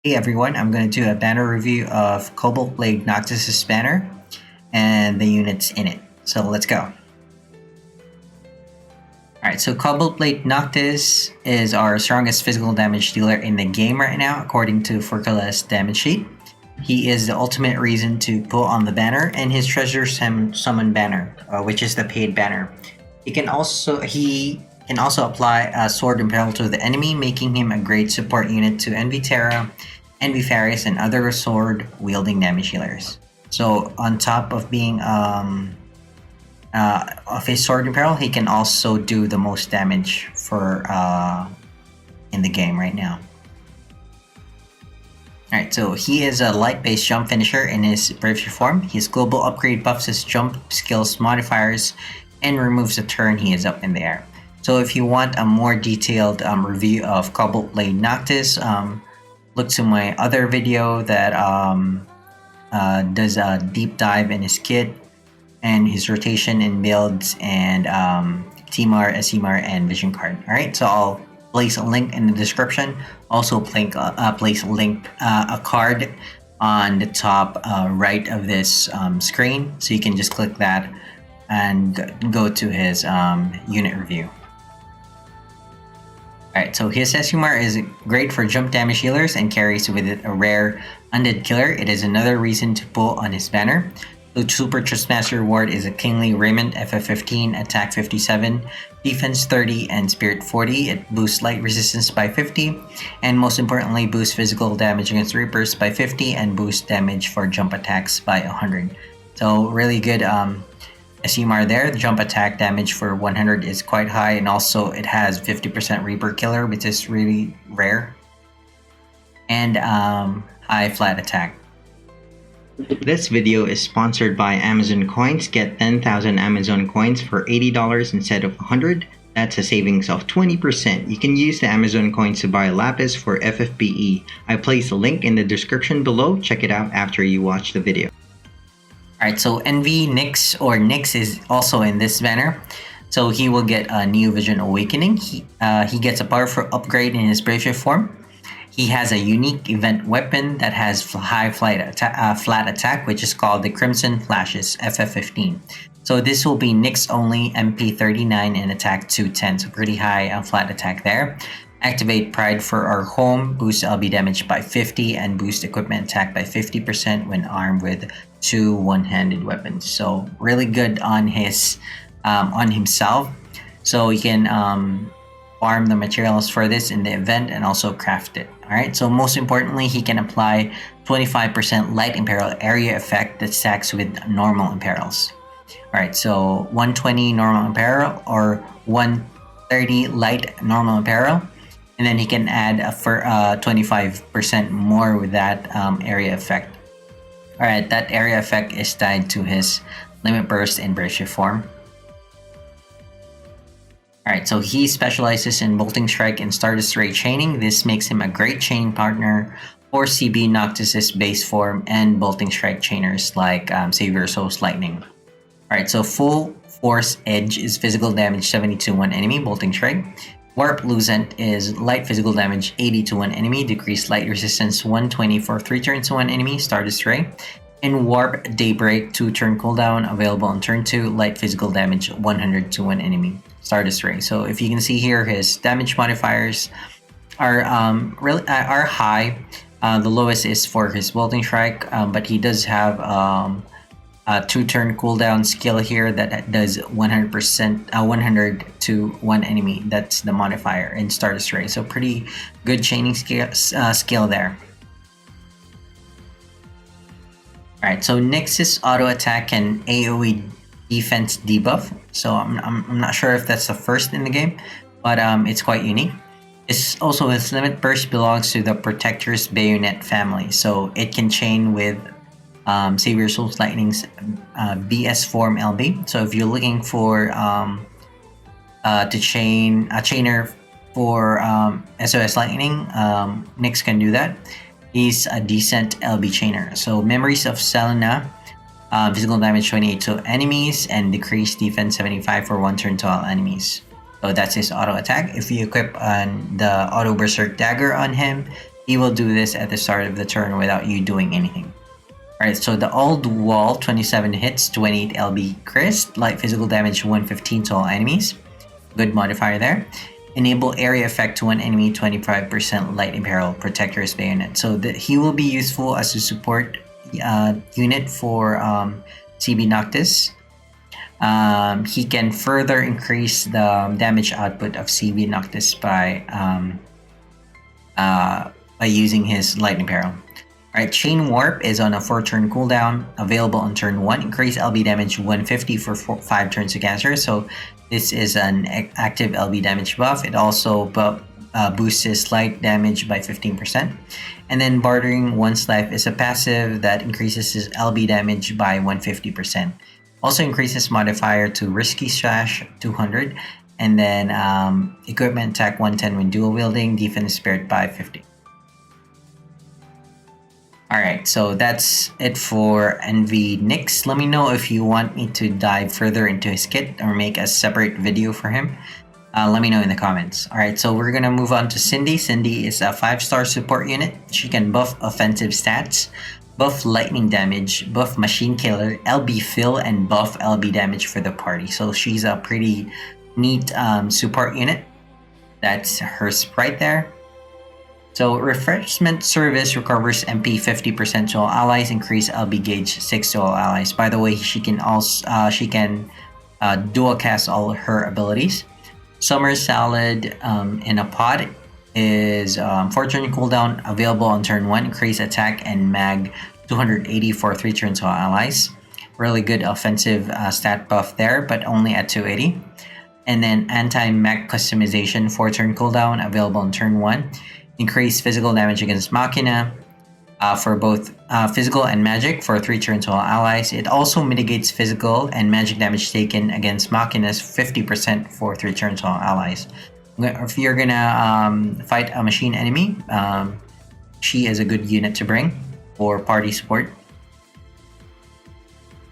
Hey everyone, I'm going to do a banner review of Cobalt Blade Noctis' banner and the units in it. So let's go. Alright, so Cobalt Blade Noctis is our strongest physical damage dealer in the game right now, according to Furkala's damage sheet. He is the ultimate reason to put on the banner, and his Treasure Summon banner, which is the paid banner. He can also apply a Sword Impel to the enemy, making him a great support unit to NV Terra, NV Faris, and other sword-wielding damage healers. So on top of being of his Sword Impel, he can also do the most damage for in the game right now. Alright, so he is a light-based jump finisher in his Bravery form. His global upgrade buffs his jump skills modifiers and removes the turn he is up in the air. So if you want a more detailed review of Cobalt Blade Noctis, look to my other video that does a deep dive in his kit and his rotation in builds and TMAR, SEMAR, and Vision Card. Alright, so I'll place a link in the description. Also place a card on the top right of this screen, so you can just click that and go to his unit review. Alright, so his SUMR is great for jump damage healers and carries with it a rare Undead Killer. It is another reason to pull on his banner. The Super Trustmaster reward is a Kingly Raiment, FF15, Attack 57, Defense 30, and Spirit 40. It boosts light resistance by 50, and most importantly, boosts physical damage against Reapers by 50, and boosts damage for jump attacks by 100. So really good SUMR there. The jump attack damage for 100 is quite high, and also it has 50% Reaper Killer, which is really rare, and high flat attack. This video is sponsored by Amazon Coins. Get 10,000 Amazon Coins for $80 instead of $100. That's a savings of 20%. You can use the Amazon Coins to buy Lapis for FFBE. I placed a link in the description below. Check it out after you watch the video. Alright, so NVA Nyx or Nyx is also in this banner. So he will get a New Vision Awakening. He gets a powerful upgrade in his Brazier form. He has a unique event weapon that has high flat attack, which is called the Crimson Flashes, FF15. So this will be Nyx only, MP 39 and attack 210, so pretty high flat attack there. Activate Pride for our home, boost LB damage by 50, and boost equipment attack by 50% when armed with 2 one-handed weapons. So really good on his on himself. So you can farm the materials for this in the event and also craft it. Alright, so most importantly, he can apply 25% light imperil area effect that stacks with normal imperils. Alright, so 120 normal imperil or 130 light normal imperil, and then he can add for 25% more with that area effect. Alright, that area effect is tied to his limit burst in Brazier form. Alright, so he specializes in Bolting Strike and Stardust Ray chaining. This makes him a great chaining partner for CB Noctis' base form and Bolting Strike chainers like Savior Soul's Lightning. Alright, so Full Force Edge is physical damage 70 to one enemy, Bolting Strike. Warp Lucent is light physical damage 80 to one enemy, decreased light resistance 120 for 3 turns to one enemy, Stardust Ray. And Warp Daybreak 2 turn cooldown, available on turn 2, light physical damage 100 to one enemy, Stardust Ray. So if you can see here, his damage modifiers are high. The lowest is for his Bolting Strike, but he does have a 2 turn cooldown skill here that does 100 to one enemy. That's the modifier in Stardust Ray. So pretty good chaining skill there. Alright, so Nyx's auto attack and AoE defense debuff. So I'm not sure if that's the first in the game, but it's quite unique. It's also his limit burst belongs to the Protector's Bayonet family, so it can chain with Savior Soul's Lightning's BS form LB. So if you're looking for to chain a chainer for SOS Lightning, Nyx can do that. He's a decent LB chainer. So Memories of Selena, physical damage 28 to enemies and decreased defense 75 for 1 turn to all enemies. So that's his auto attack. If you equip the auto berserk dagger on him, he will do this at the start of the turn without you doing anything. Alright, so the old wall, 27 hits, 28 LB Crist, light physical damage 115 to all enemies. Good modifier there. Enable area effect to one enemy, 25% light imperial, protector's bayonet. So he will be useful as a support unit for CB Noctis. He can further increase the damage output of CB Noctis by using his light imperial. Alright, Chain Warp is on a 4-turn cooldown, available on turn 1. Increase LB damage 150 for 5 turns to caster. So this is an active LB damage buff. It also boosts his slight damage by 15%. And then Bartering One's Life is a passive that increases his LB damage by 150%. Also increases modifier to Risky Slash 200. And then Equipment Attack 110 when dual wielding, Defense Spirit by 50. Alright, so that's it for NVA Nyx. Let me know if you want me to dive further into his kit or make a separate video for him. Let me know in the comments. Alright, so we're gonna move on to Cindy. Cindy is a 5-star support unit. She can buff offensive stats, buff lightning damage, buff machine killer, LB fill, and buff LB damage for the party. So she's a pretty neat support unit. That's her sprite there. So Refreshment Service recovers MP 50% to all allies, increase LB gauge 6 to all allies. By the way, she can also dual cast all her abilities. Summer Salad in a Pod is 4-turn cooldown, available on turn 1, increase attack and mag 280 for 3 turns to all allies. Really good offensive stat buff there, but only at 280. And then Anti-Mech Customization, 4-turn cooldown, available on turn 1. Increase physical damage against Machina for both physical and magic for 3 turns to all allies. It also mitigates physical and magic damage taken against Machinas 50% for 3 turns to all allies. If you're gonna fight a machine enemy, she is a good unit to bring for party support.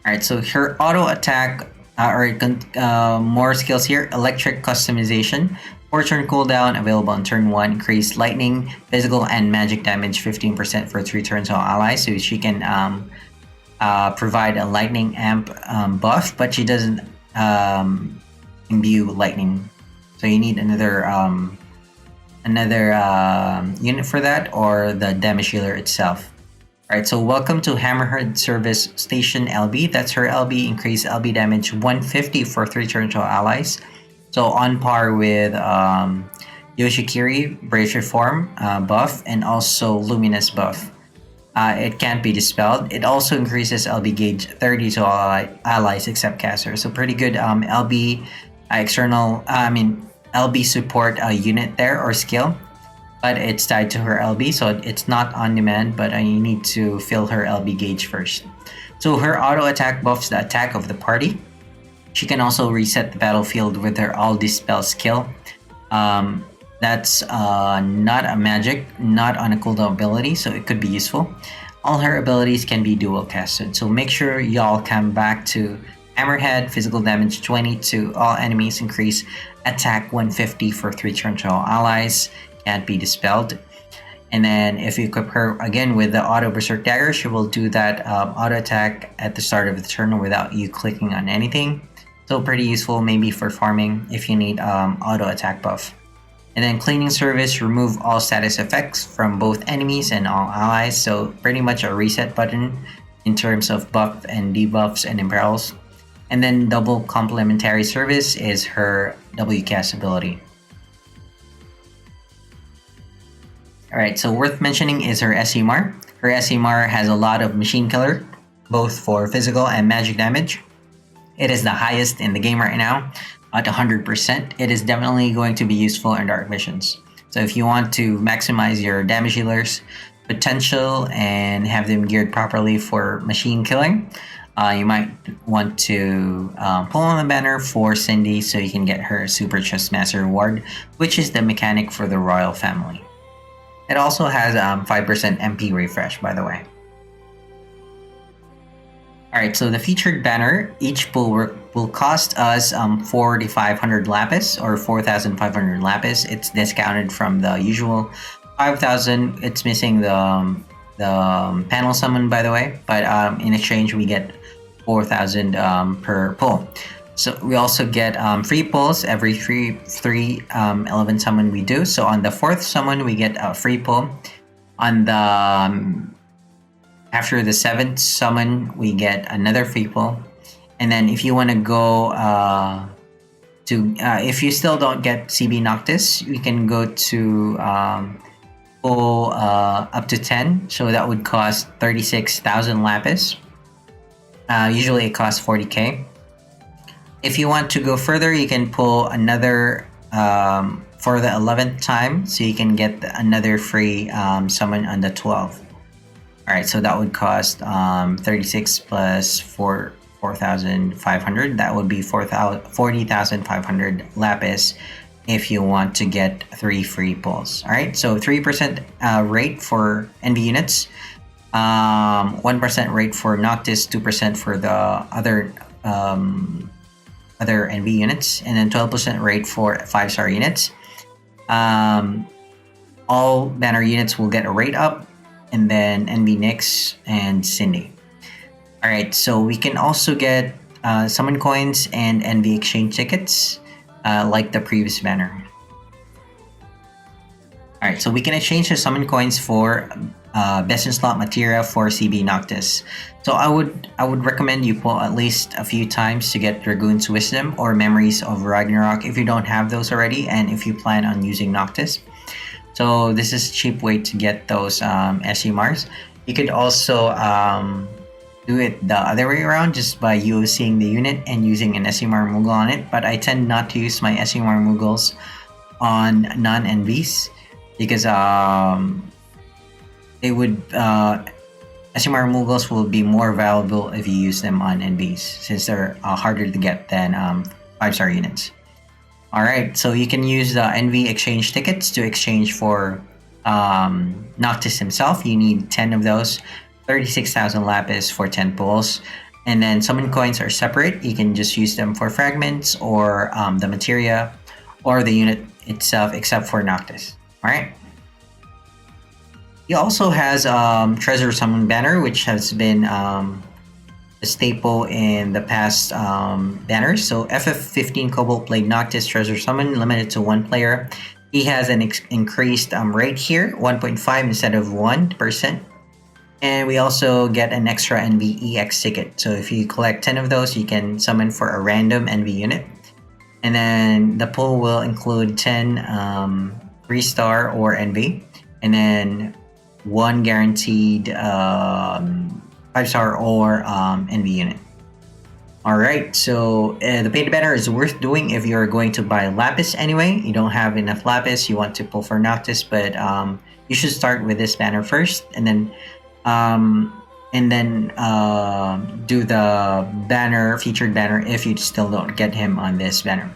Alright, so her auto attack, more skills here. Electric Customization. 4-turn cooldown, available on turn 1. Increase lightning, physical, and magic damage 15% for 3 turns to all allies. So she can provide a lightning amp buff, but she doesn't imbue lightning. So you need another unit for that, or the damage healer itself. Alright, so welcome to Hammerhead Service Station LB. That's her LB. Increase LB damage 150 for 3 turns to all allies. So on par with Yoshikiri, Brave Reform buff, and also Luminous buff. It can't be dispelled. It also increases LB gauge 30 to all allies except caster. So pretty good LB LB support unit there, or skill. But it's tied to her LB, so it's not on demand, but you need to fill her LB gauge first. So her auto attack buffs the attack of the party. She can also reset the battlefield with her All Dispel skill. That's not a magic, not on a cooldown ability, so it could be useful. All her abilities can be dual casted, so make sure y'all come back to Hammerhead, physical damage 20 to all enemies, increase attack 150 for 3 turns to all allies, can't be dispelled. And then if you equip her again with the auto berserk dagger, she will do that auto attack at the start of the turn without you clicking on anything. So pretty useful maybe for farming if you need auto attack buff. And then Cleaning Service, remove all status effects from both enemies and all allies. So pretty much a reset button in terms of buff and debuffs and imperils. And then Double Complementary Service is her W cast ability. Alright, so worth mentioning is her SMR. Her SMR has a lot of machine killer, both for physical and magic damage. It is the highest in the game right now, at 100%. It is definitely going to be useful in dark missions. So if you want to maximize your damage healers potential and have them geared properly for machine killing, you might want to pull on the banner for Cindy so you can get her Super Chest Master reward, which is the mechanic for the royal family. It also has 5% MP refresh, by the way. Alright, so the featured banner, each pull will cost us 4,500 lapis or 4,500 lapis. It's discounted from the usual 5,000. It's missing the panel summon, by the way, but in exchange we get 4,000 per pull. So we also get free pulls every three element summon we do. So on the 4th summon we get a free pull. On the after the 7th summon we get another free pull. And then if you want to go if you still don't get CB Noctis, you can go to pull up to 10. So that would cost 36,000 lapis. Usually it costs 40k. If you want to go further, you can pull another for the 11th time, so you can get another free summon on the 12th. Alright, so that would cost 36 plus 4,500. That would be 40,500 lapis if you want to get 3 free pulls. Alright, so 3% rate for NV units, 1% rate for Noctis, 2% for the other NV units, and then 12% rate for 5-star units. All banner units will get a rate up, and then NVA Nyx and Cindy. Alright, so we can also get summon coins and NV exchange tickets like the previous banner. Alright, so we can exchange the summon coins for best in slot materia for CB Noctis. So I would recommend you pull at least a few times to get Dragoon's Wisdom or Memories of Ragnarok if you don't have those already, and if you plan on using Noctis. So this is a cheap way to get those SUMRs. You could also do it the other way around, just by using the unit and using an SUMR Moogle on it. But I tend not to use my SUMR Moogles on non-NVs because they would SUMR Moogles will be more valuable if you use them on NVs, since they're harder to get than 5-star units. Alright, so you can use the NV exchange tickets to exchange for Noctis himself. You need 10 of those, 36,000 lapis for 10 pulls. And then summon coins are separate. You can just use them for fragments or the materia or the unit itself, except for Noctis. Alright. He also has Treasure Summon banner, which has been a staple in the past banners. So FF15 Cobalt played Noctis Treasure Summon, limited to 1 player. He has an increased rate here, 1.5 instead of 1%. And we also get an extra NVEX ticket. So if you collect 10 of those, you can summon for a random NV unit. And then the pool will include 10 3-star or NV. And then 1 guaranteed 5-star or NV unit. Alright, so the painted banner is worth doing if you're going to buy Lapis anyway. You don't have enough Lapis, you want to pull for Noctis, but you should start with this banner first, and then do the banner, featured banner, if you still don't get him on this banner.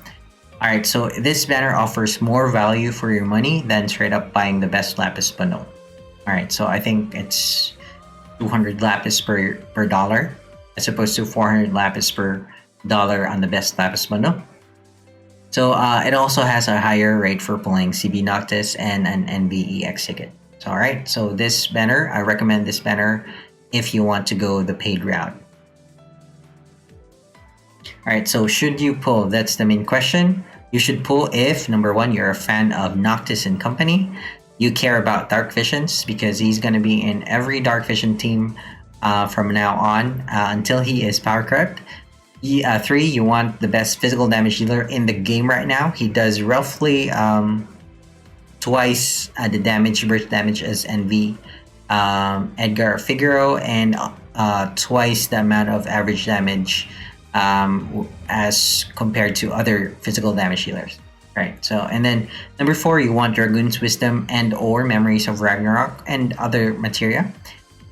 Alright, so this banner offers more value for your money than straight up buying the best Lapis bundle. Alright, so I think it's 200 Lapis per dollar, as opposed to 400 Lapis per dollar on the best Lapis bundle. So it also has a higher rate for pulling CB Noctis and an NVEX ticket. So, alright, so this banner, I recommend this banner if you want to go the paid route. Alright, so should you pull? That's the main question. You should pull if, number 1, you're a fan of Noctis and company. You care about Dark Visions, because he's going to be in every Dark Vision team from now on until he is power corrupt. 3, you want the best physical damage dealer in the game right now. He does roughly twice the damage, burst damage as NV Edgar Figaro, and twice the amount of average damage as compared to other physical damage dealers. Right, so, and then number 4, you want Dragoon's Wisdom and or Memories of Ragnarok and other materia.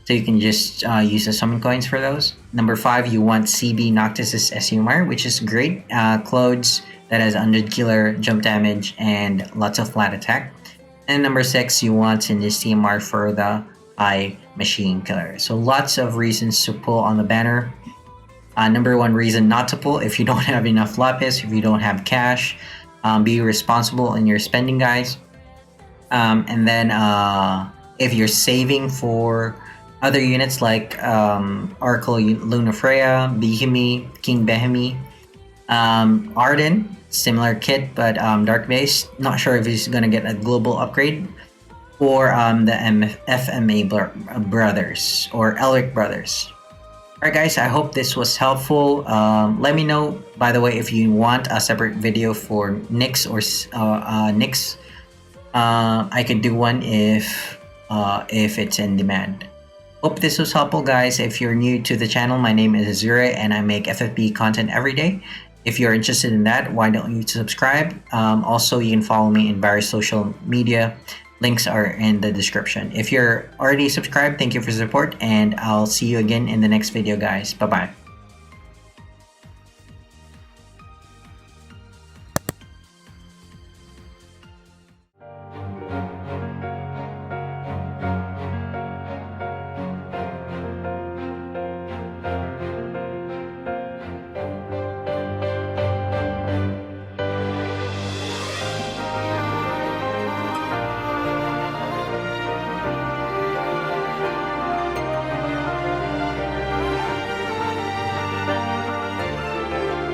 So you can just use the summon coins for those. Number 5, you want CB Noctis' SUMR, which is great. Clothes that has 100 killer jump damage and lots of flat attack. And number 6, you want Cindy's CMR for the high machine killer. So lots of reasons to pull on the banner. Number 1 reason not to pull: if you don't have enough Lapis, if you don't have cash, be responsible in your spending, guys. And then if you're saving for other units like Oracle Lunafreya, Behemi, King Behemi, Arden, similar kit but dark base. Not sure if he's gonna get a global upgrade, or the FMA brothers or Elric brothers. Alright guys, I hope this was helpful. Let me know, by the way, if you want a separate video for Nyx or Nyx. I could do one if it's in demand. Hope this was helpful, guys. If you're new to the channel, my name is Azure and I make FFBE content every day. If you're interested in that, why don't you subscribe? Also, you can follow me in various social media. Links are in the description. If you're already subscribed, thank you for support, and I'll see you again in the next video, guys. Bye-bye.